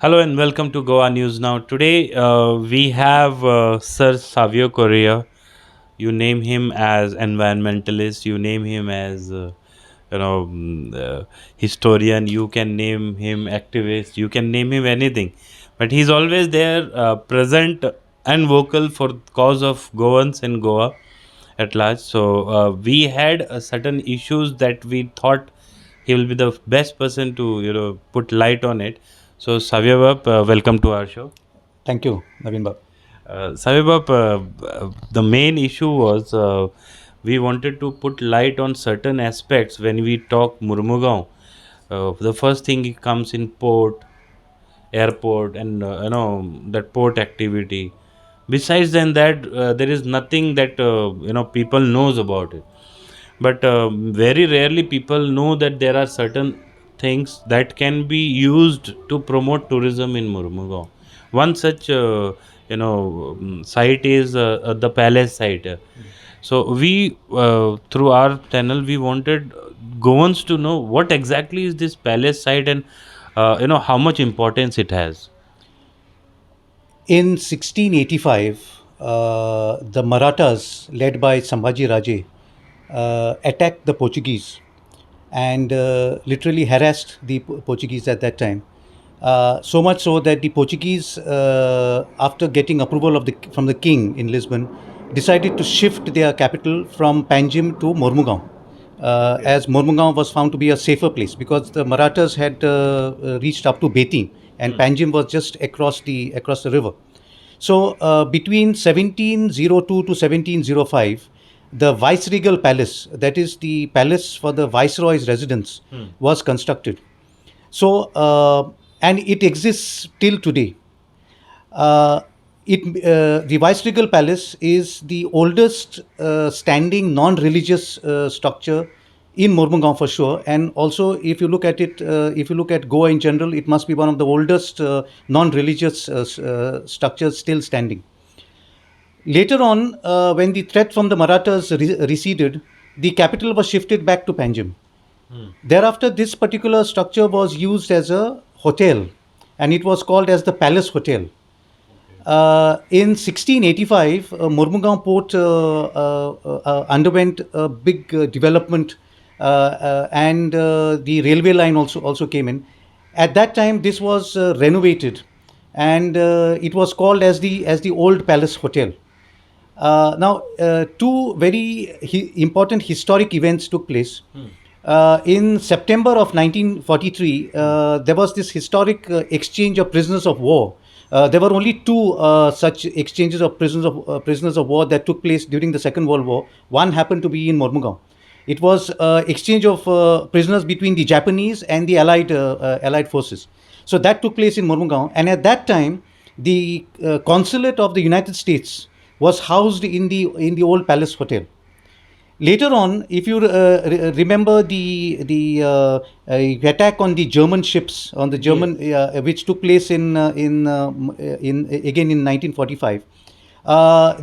Hello and welcome to Goa News Now. Today we have Sir Savio Corriea. You name him as environmentalist. You name him as historian. You can name him activist. You can name him anything, but he's always there, present and vocal for cause of Goans and Goa at large. So we had certain issues that we thought he will be the best person to put light on it. So Savya Bab, welcome to our show. Thank you, Naveen Bab. Savya Bab, the main issue was we wanted to put light on certain aspects when we talk Murmugaon. The first thing comes in port, airport, and that port activity. Besides than that, there is nothing that people knows about it. But very rarely people know that there are certain things that can be used to promote tourism in Murmugaon. One such site is the palace site. So we through our channel we wanted Goans to know what exactly is this palace site and how much importance it has. In 1685, the Marathas, led by Sambhaji Raje, attacked the Portuguese and literally harassed the Portuguese at that time. So much so that the Portuguese, after getting approval from the king in Lisbon, decided to shift their capital from Panjim to Mormugao, as Mormugao was found to be a safer place because the Marathas had reached up to Beti and Panjim was just across the river. So between 1702 to 1705, the Viceregal Palace, that is the palace for the Viceroy's residence, was constructed. So, and it exists till today. Uh, the Viceregal Palace is the oldest standing non-religious structure in Mormugao for sure, and also if you look at it, if you look at Goa in general, it must be one of the oldest non-religious structures still standing. Later on, when the threat from the Marathas receded, the capital was shifted back to Panjim. Thereafter, this particular structure was used as a hotel, and it was called as the Palace Hotel. In 1685, Mormugao Port underwent a big development, and the railway line also came in. At that time, this was renovated, and it was called as the Old Palace Hotel. Now, two very important historic events took place. In September of 1943, there was this historic exchange of prisoners of war. There were only two such exchanges of prisoners of war that took place during the Second World War. One happened to be in Mormugao. It was exchange of prisoners between the Japanese and the Allied forces. So that took place in Mormugao, and at that time, the consulate of the United States was housed in the old Palace Hotel. Later on, if you remember the attack on the German ships, on the German which took place in again in 1945,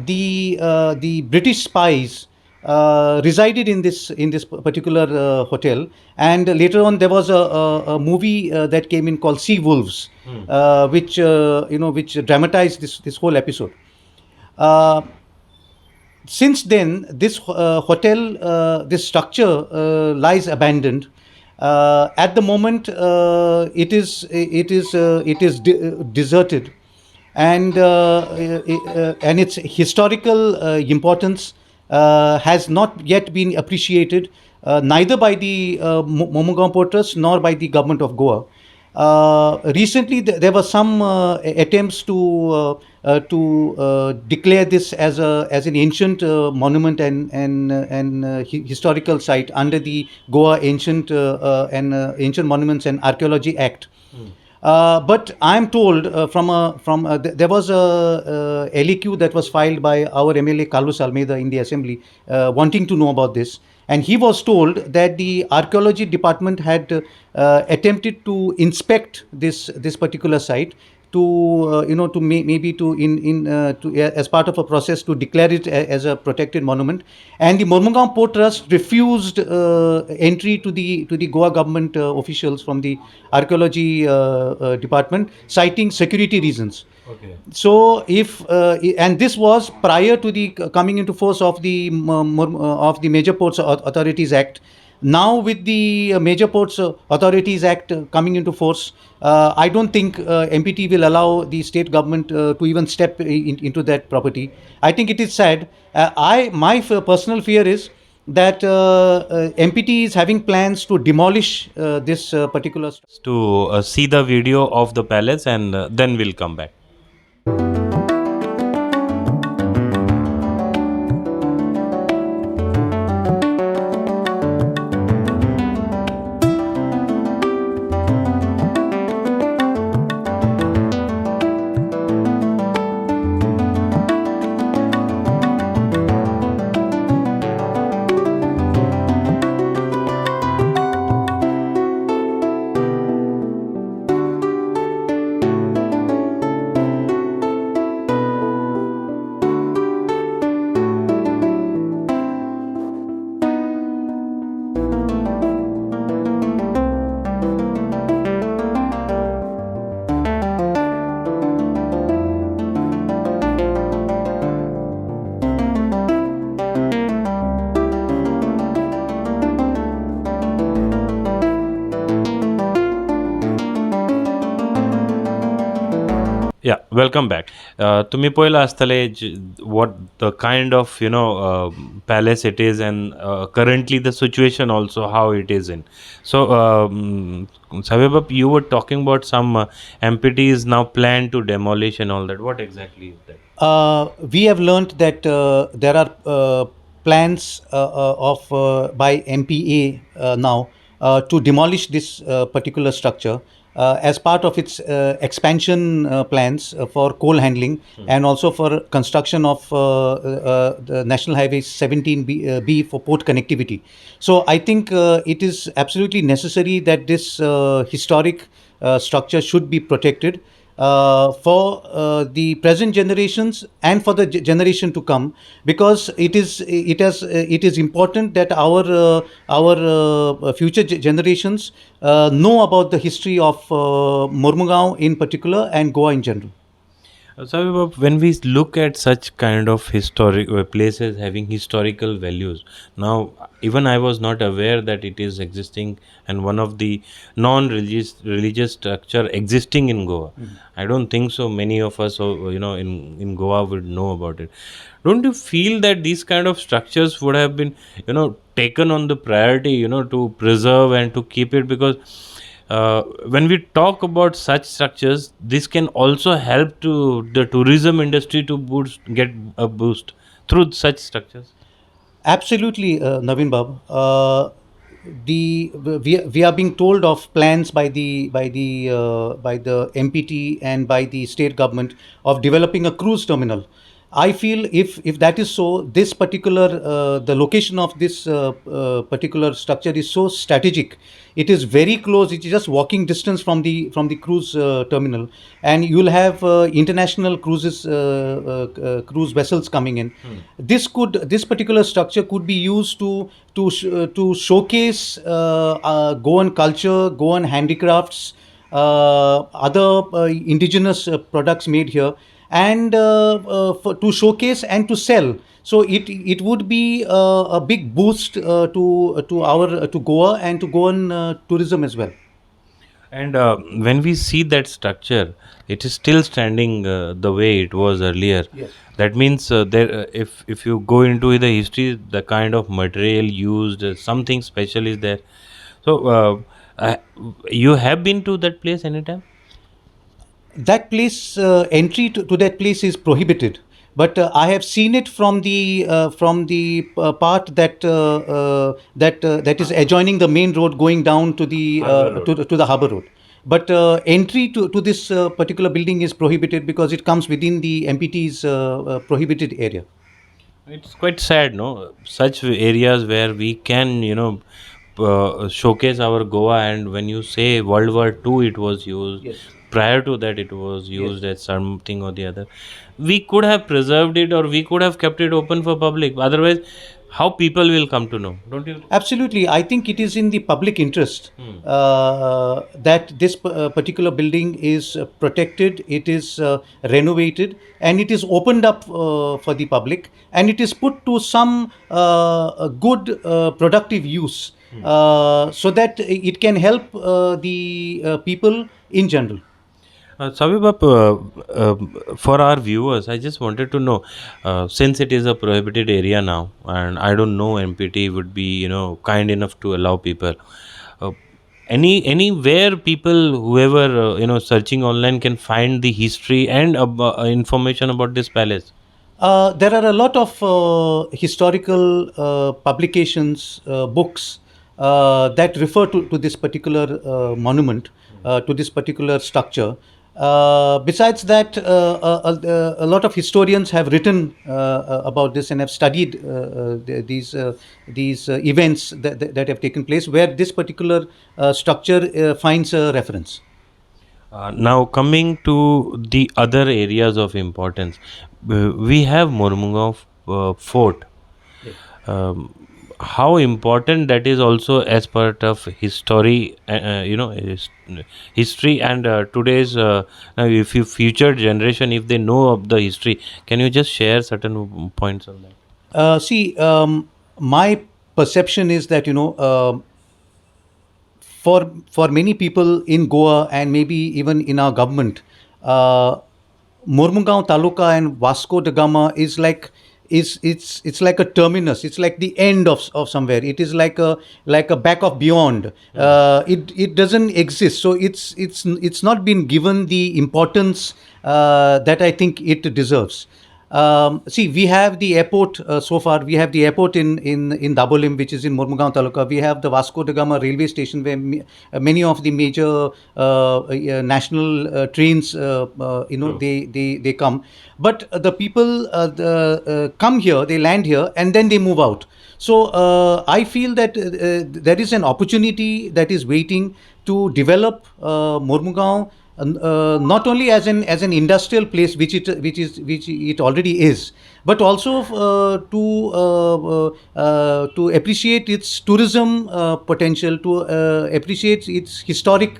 the British spies resided in this particular hotel, and later on there was a movie that came in called Sea Wolves, which dramatized this whole episode. Uh, since then, this hotel, this structure lies abandoned. At the moment, it is deserted, and its historical importance has not yet been appreciated, neither by the Mormugao Port Trust nor by the government of Goa. Recently, there were some attempts to declare this as an ancient monument and historical site under the Goa Ancient Monuments and Archaeology Act. But I'm told there was a LEQ that was filed by our MLA Carlos Almeida in the assembly, wanting to know about this, and he was told that the archaeology department had attempted to inspect this particular site to maybe to in to as part of a process to declare it as a protected monument, and the Mormugao Port Trust refused entry to the Goa government officials from the archaeology department, citing security reasons. Okay. So if and this was prior to the coming into force of the of the Major Ports Authorities Act. Now with the Major Ports Authorities Act coming into force, I don't think MPT will allow the state government to even step into that property. I think it is sad. I my personal fear is that MPT is having plans to demolish this particular. To see the video of the palace, and then we'll come back. Yeah, welcome back. तुम्ही पहिला असतले what the kind of palace it is, and currently the situation also how it is in. So, Savio, you were talking about some MPT is now planned to demolish and all that. What exactly is that? We have learnt that there are plans of by MPA now to demolish this particular structure as part of its expansion plans for coal handling and also for construction of the National Highway 17B B for port connectivity. So I think it is absolutely necessary that this historic structure should be protected for the present generations and for the generation to come, because it is important that our future generations know about the history of Mormugao in particular and Goa in general. So, when we look at such kind of historic places having historical values, now even I was not aware that it is existing, and one of the non-religious structure existing in Goa. I don't think so. Many of us, in Goa would know about it. Don't you feel that these kind of structures would have been, taken on the priority, to preserve and to keep it, because when we talk about such structures, this can also help to the tourism industry to get a boost through such structures. Absolutely, Naveen Bab. We are being told of plans by the MPT and by the state government of developing a cruise terminal. I feel if that is so, this particular the location of this particular structure is so strategic. It is very close. It is just walking distance from the cruise terminal, and you'll have international cruise vessels coming in. This particular structure could be used to showcase Goan culture, Goan handicrafts, other indigenous products made here, and to showcase and to sell. So it would be a big boost to Goa and to Goan tourism as well. And when we see that structure, it is still standing the way it was earlier. Yes. That means if you go into the history, the kind of material used, something special is there. So, you have been to that place anytime? That place, entry to that place is prohibited, but I have seen it from the part that is adjoining the main road going down to the to the harbour road. But entry to this particular building is prohibited because it comes within the MPT's prohibited area. It's quite sad, no? Such areas where we can, showcase our Goa, and when you say World War II, it was used. Yes. prior to that it was used as something or the other. We could have preserved it, or we could have kept it open for public. Otherwise, how people will come to know? Don't you? Absolutely. I think it is in the public interest that this particular building is protected, it is renovated, and it is opened up for the public, and it is put to some good, productive use so that it can help the people in general. Sabibap, for our viewers, I just wanted to know, since it is a prohibited area now, and I don't know MPT would be, kind enough to allow people. Uh, anywhere people, whoever searching online can find the history and information about this palace. There are a lot of historical publications, books that refer to this particular monument, to this particular structure. Besides that, a lot of historians have written about this and have studied these events that have taken place where this particular structure finds a reference. Now coming to the other areas of importance, we have Mormugao Fort. Um, how important that is also as part of history, history and today's. Now, if you future generation, if they know of the history, can you just share certain points on that? See, my perception is that for many people in Goa and maybe even in our government, Mormugao Taluka and Vasco da Gama is like it's like a terminus. It's like the end of somewhere. It is like a back of beyond. It doesn't exist. So it's not been given the importance that I think it deserves. See, we have the airport so far. We have the airport in Dabolim, which is in Mormugao Taluka. We have the Vasco da Gama railway station where many of the major national trains, they come. But the people come here, they land here, and then they move out. So I feel that there is an opportunity that is waiting to develop Mormugao not only as an industrial place, which it already is, but also to appreciate its tourism potential, to appreciate its historic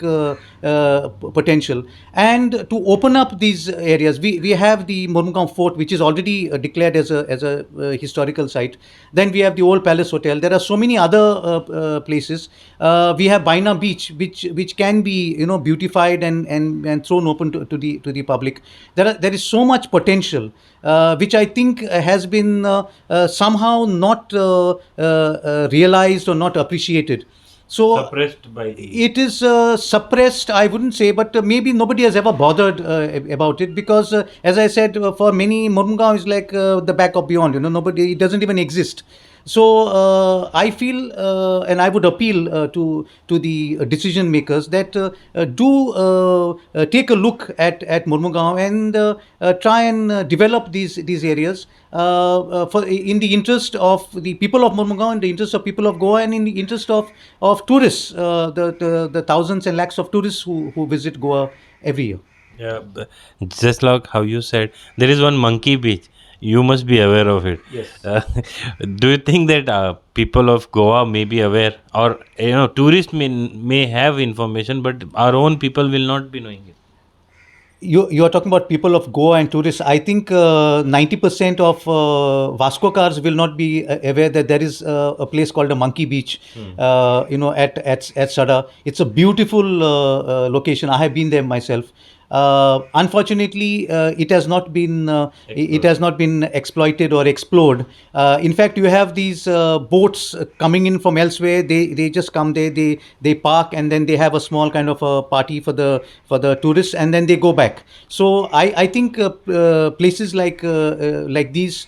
potential, and to open up these areas. We have the Mormugao Fort, which is already declared as a historical site. Then we have the Old Palace Hotel. There are so many other places. We have Baina Beach, which can be beautified and thrown open to the public. There is so much potential, which I think has been somehow not realized or not appreciated. So Suppressed by the. it is suppressed, I wouldn't say, but maybe nobody has ever bothered about it because, as I said, for many, Mormugao is like the back of beyond. Nobody, it doesn't even exist. So I feel, and I would appeal to the decision makers that do take a look at Mormugao and try and develop these areas for in the interest of the people of Mormugao, in the interest of people of Goa, and in the interest of tourists, the thousands and lakhs of tourists who visit Goa every year. Yeah, just like how you said, there is one monkey beach. You must be aware of it. Yes. Do you think that people of Goa may be aware, or tourists may have information, but our own people will not be knowing it? You are talking about people of Goa and tourists. I think 90% of Vasco cars will not be aware that there is a place called a Monkey Beach. At Sada. It's a beautiful location. I have been there myself. Unfortunately, it has not been exploited or explored. In fact, you have these boats coming in from elsewhere. They just come there. They park, and then they have a small kind of a party for the tourists, and then they go back. So I think places like these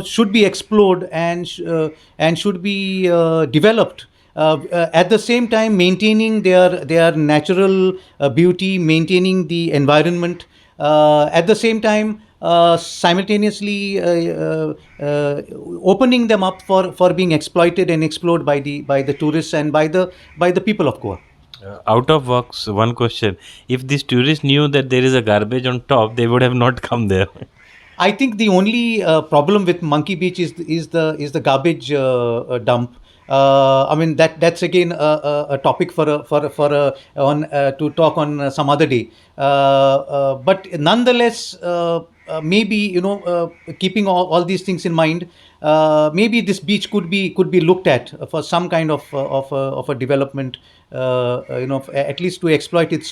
should be explored and should be developed. At the same time, maintaining their natural beauty, maintaining the environment. At the same time, simultaneously opening them up for being exploited and explored by the tourists and by the people of Goa. Out of box, one question. If these tourists knew that there is a garbage on top, they would have not come there. I think the only problem with Monkey Beach is the garbage dump. I mean that's again a topic for on to talk on some other day. But nonetheless, maybe keeping all these things in mind, maybe this beach could be looked at for some kind of a development. At least to exploit its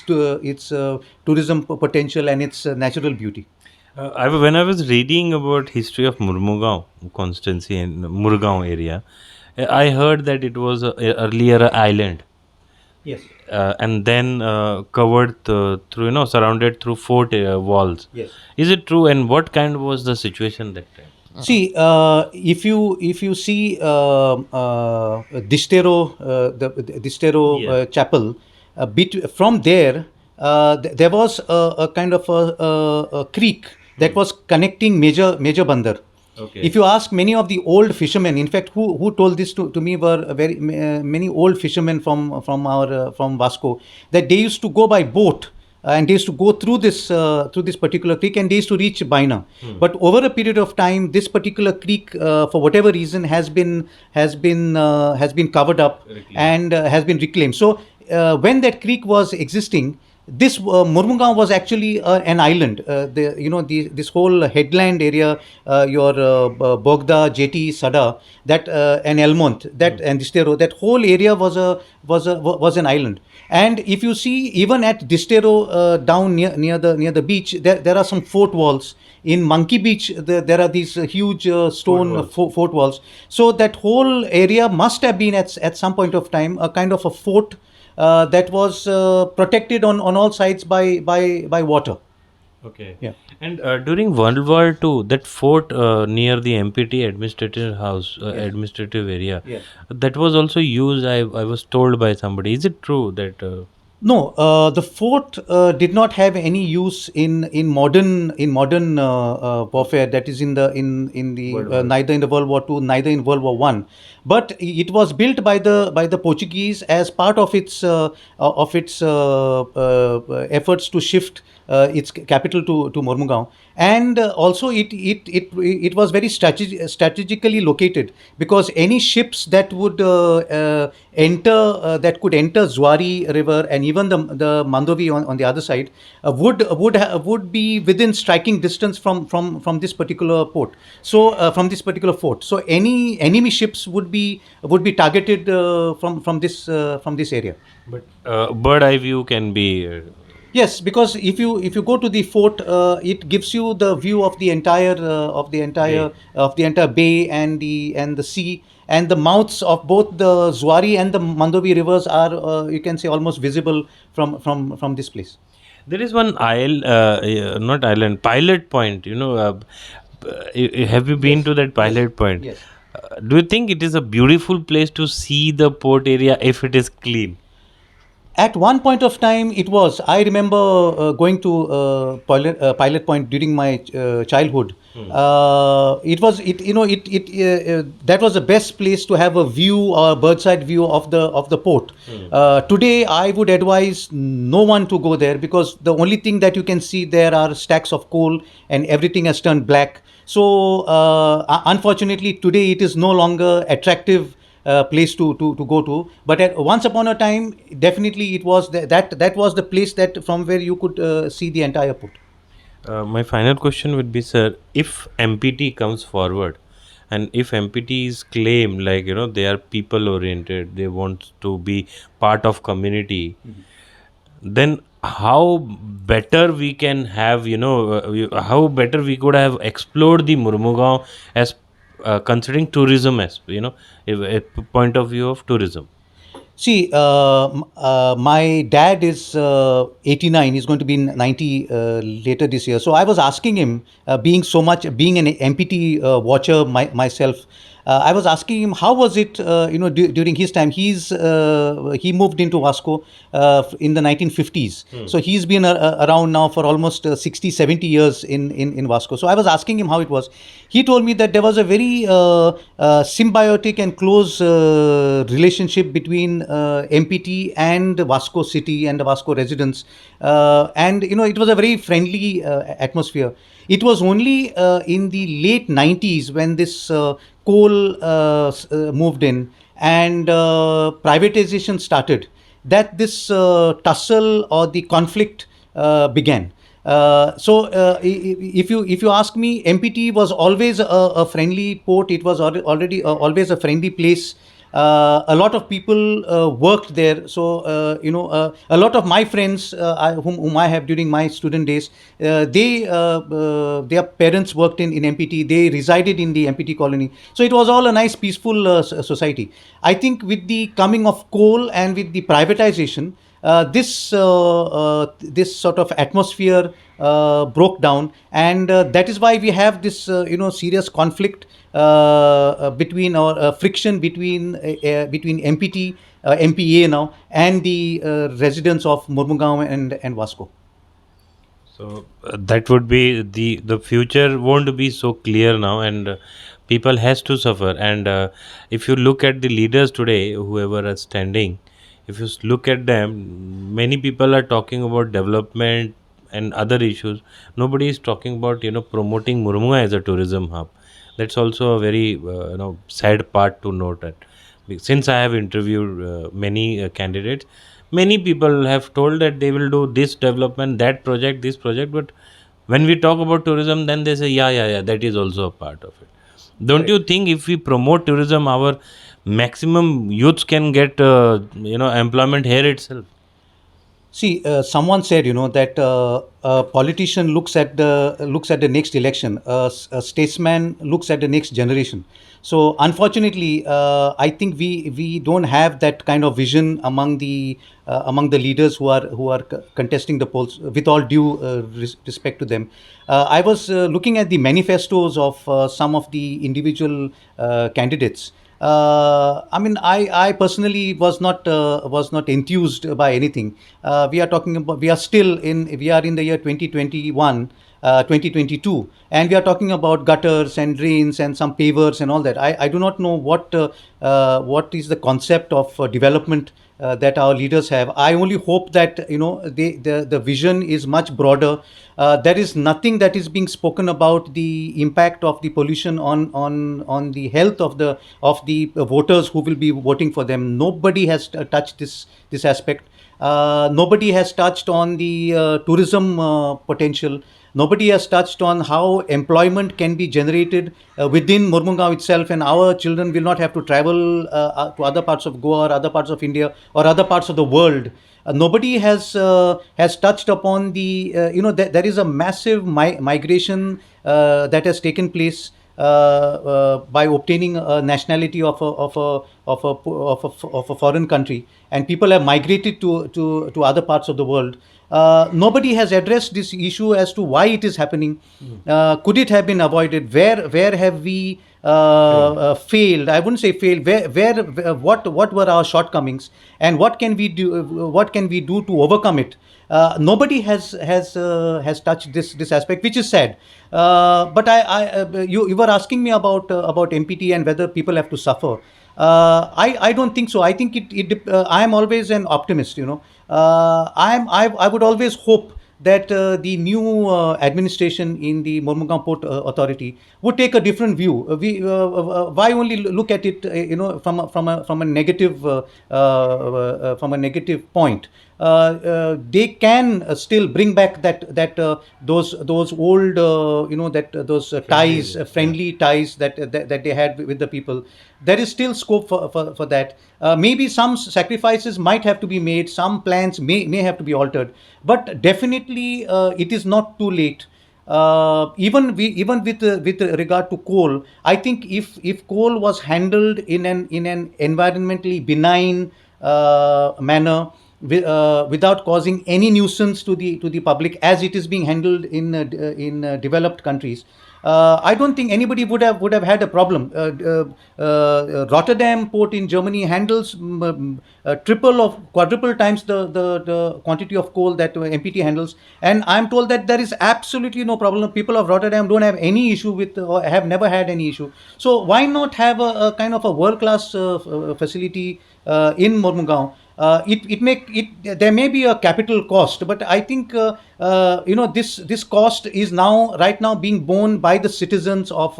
tourism potential and its natural beauty. When I was reading about history of Murmugaon constancy in Murgaon area, I heard that it was earlier an island, Yes. and then covered through, surrounded through fort walls. Yes. Is it true? And what kind was the situation that time? See, if you see the Distero Yeah. Chapel, from there there was a kind of a creek that was connecting Major Bandar. Okay. If you ask many of the old fishermen, in fact, who told this to me were many old fishermen from Vasco, that they used to go by boat, and they used to go through this particular creek, and they used to reach Baina. But over a period of time, this particular creek, for whatever reason, has been covered up Reclaimed. and has been reclaimed. So when that creek was existing, this Murmungaon was actually an island. This whole headland area, your Bogda, Jeti, Sada, that and Elmont, that and Distero, that whole area was an island. And if you see, even at Distero, down near the beach, there are some fort walls. In Monkey Beach, there are these huge stone walls. fort walls. So that whole area must have been at some point of time a kind of a fort that was protected on all sides by water. Okay. Yeah. And during World War II, that fort near the MPT administrative house, Yes. administrative area, Yes. that was also used. I was told by somebody. Is it true that? No, the fort did not have any use in modern warfare. That is in the World War. neither in the World War II, neither in World War One. But it was built by the Portuguese as part of its efforts to shift its capital to Mormugao, and also it was very strategically located, because any ships that would that could enter Zuari River, and even the Mandovi on the other side, would be within striking distance from this particular port. So from this particular fort, so any enemy ships would be targeted from this area. But bird eye view can be. Yes, because if you go to the fort, it gives you the view of the entire bay and the sea, and the mouths of both the Zuari and the Mandovi rivers are, you can say, almost visible from this place. There is one not island, pilot point. Have you been Yes, to that pilot point? yes. Do you think it is a beautiful place to see the port area if it is clean? At one point of time, it was. I remember going to Pilot Point during my childhood. It was it you know it that was the best place to have a view, or a bird's eye view of the port. Today, I would advise no one to go there, because the only thing that you can see there are stacks of coal, and everything has turned black. So unfortunately, today it is no longer attractive place to go to. But once upon a time, definitely it was that was the place that from where you could see the entire port. My final question would be, sir, if MPT comes forward, and if MPT is claimed, like, they are people oriented, they want to be part of community, then how better we can have, how better we could have explored the Murmugaon as considering tourism, as, a point of view of tourism. See, my dad is 89. He's going to be 90 later this year. So I was asking him, being an MPT watcher myself, I was asking him how was it, during his time. He moved into Vasco in the 1950s. So he's been around now for almost 60, 70 years in Vasco. So I was asking him how it was. He told me that there was a very symbiotic and close relationship between MPT and Vasco city and the Vasco residents. And, it was a very friendly atmosphere. It was only in the late 90s when this coal moved in and privatization started, that this tussle or the conflict began. If you ask me, MPT was always a friendly port. It was already always a friendly place. A lot of people worked there. So, a lot of my friends, whom I have during my student days, their parents worked in MPT. They resided in the MPT colony. So it was all a nice, peaceful society. I think with the coming of coal and with the privatization, this sort of atmosphere broke down, and that is why we have this serious conflict between or friction between MPT, MPA now, and the residents of Murmugaon and Vasco. So that would be the future won't be so clear now, and people has to suffer. And if you look at the leaders today, whoever are standing, if you look at them, many people are talking about development and other issues. Nobody is talking about promoting Murmunga as a tourism hub. That's also a very sad part to note. At since I have interviewed many candidates, many people have told that they will do this development, that project, this project, but when we talk about tourism, then they say, yeah, that is also a part of it. Don't you think if we promote tourism, our maximum youths can get employment here itself? See, someone said, that a politician looks at the next election. A statesman looks at the next generation. So, unfortunately, I think we don't have that kind of vision among the leaders who are contesting the polls. With all due respect to them, I was looking at the manifestos of some of the individual candidates. I mean, I personally was not enthused by anything. We are in the year 2021, 2022, and we are talking about gutters and drains and some pavers and all that. I do not know what is the concept of development that our leaders have. I only hope that the vision is much broader. There is nothing that is being spoken about the impact of the pollution on the health of the voters who will be voting for them. Nobody has touched this aspect. Nobody has touched on the tourism potential. Nobody has touched on how employment can be generated within Murmungaon itself, and our children will not have to travel to other parts of Goa or other parts of India or other parts of the world. Nobody has touched upon the there is a massive migration that has taken place by obtaining a nationality of a foreign country, and people have migrated to other parts of the world. Nobody has addressed this issue as to why it is happening. Could it have been avoided? Where have we failed? I wouldn't say failed. What were our shortcomings, and what can we do? What can we do to overcome it? Nobody has touched this aspect, which is sad. But you were asking me about MPT and whether people have to suffer. I don't think so. I think I am always an optimist. I would always hope that the new administration in the Mormugaon Port Authority would take a different view. Why only look at it, from a negative point? They can still bring back those old those ties, friendly ties that they had with the people. There is still scope for that. Maybe some sacrifices might have to be made. Some plans may have to be altered, but definitely it is not too late. Even with regard to coal, I think if coal was handled in an environmentally benign manner, without causing any nuisance to the public, as it is being handled in developed countries, I don't think anybody would have had a problem. Rotterdam port in Germany handles triple or quadruple times the quantity of coal that MPT handles, and I'm told that there is absolutely no problem. People of Rotterdam don't have any issue with, or have never had any issue. So why not have a kind of a world class facility in Mormugao? There may be a capital cost, but I think this cost is now right now being borne by the citizens of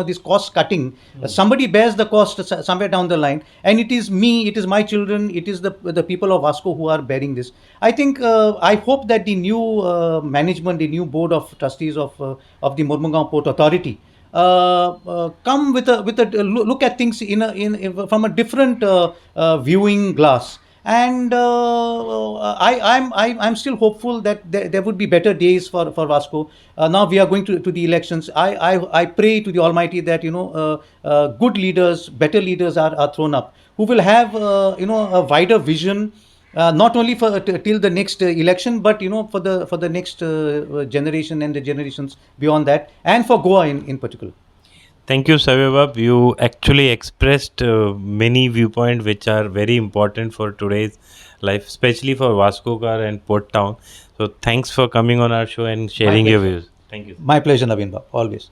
this cost cutting. Somebody bears the cost somewhere down the line, and it is me, it is my children, it is the people of Vasco who are bearing this. I think I hope that the new management, the new board of trustees of the Mormugao Port Authority come with a look at things from a different viewing glass. And I'm still hopeful that there would be better days for Vasco. Now we are going to the elections. I pray to the Almighty that good leaders, better leaders are thrown up, who will have a wider vision, not only for till the next election, but for the next generation and the generations beyond that, and for Goa in particular. Thank you, Savio. You actually expressed many viewpoints which are very important for today's life, especially for Vasco Gar and Port Town. So thanks for coming on our show and My sharing your pleasure. views. Thank you. My pleasure, Naveen Bab, always.